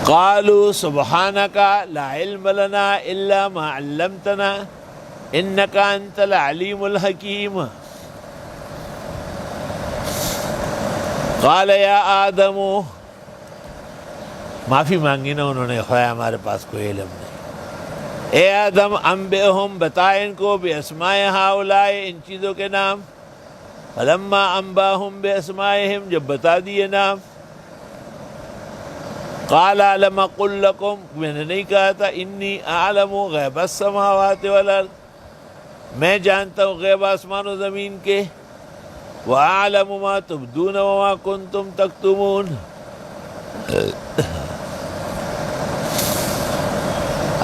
قالوا سبحانك لا علم لنا الا ما علمتنا انك انت العلیم الحکیم. قال یا آدم، معافی مانگی نا انہوں نے، خدا ہمارے پاس کوئی علم نہیں. اے آدم انبئہم، بتا ان کو، باسماء ہؤلاء، ان چیزوں کے نام. فلما انباہم باسمائہم، جب بتا دیے نام. قال الم اقل لکم، میں نے نہیں کہا تھا، انی اعلم غیب السماوات والارض، میں جانتا ہوں غیب آسمان و زمین کے. وَأَعْلَمُ مَا تُبْدُونَ وَمَا كُنْتُمْ تَكْتُمُونَ.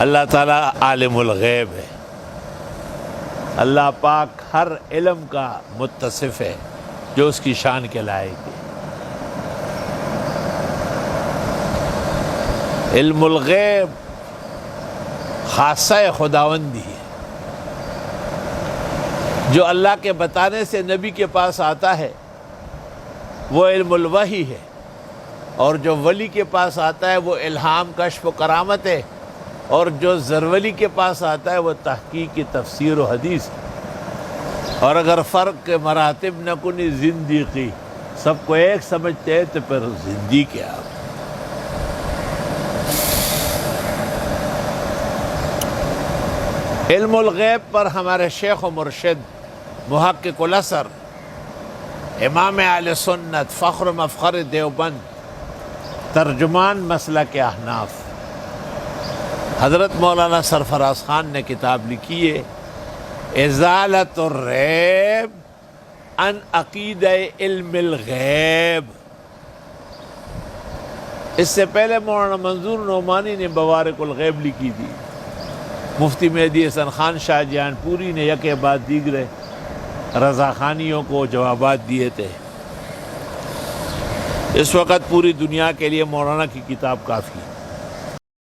اللہ تعالیٰ عالم الغیب ہے. اللہ پاک ہر علم کا متصف ہے جو اس کی شان کے لائق ہے. علم الغیب خاصہ خداوندی ہے جو اللہ کے بتانے سے نبی کے پاس آتا ہے، وہ علم الوحی ہے. اور جو ولی کے پاس آتا ہے وہ الہام، کشف و کرامت ہے. اور جو زرولی کے پاس آتا ہے وہ تحقیق کی تفسیر و حدیث ہے. اور اگر فرق کے مراتب نہ کنی زندیقی، سب کو ایک سمجھتے ہیں تو پھر زندیق ہے آپ. علم الغیب پر ہمارے شیخ و مرشد محقق الاثر امام اہل سنت فخر مفخر دیوبند ترجمان مسلک احناف حضرت مولانا سرفراز خان نے کتاب لکھی ہے ازالۃ الریب عن عقیدہ علم الغیب. اس سے پہلے مولانا منظور نعمانی نے بوارق الغیب لکھی تھی. مفتی مہدی حسن خان شاہ جہان پوری نے یکے بعد دیگرے رضا خانیوں کو جوابات دیے تھے. اس وقت پوری دنیا کے لیے مولانا کی کتاب کافی ہے.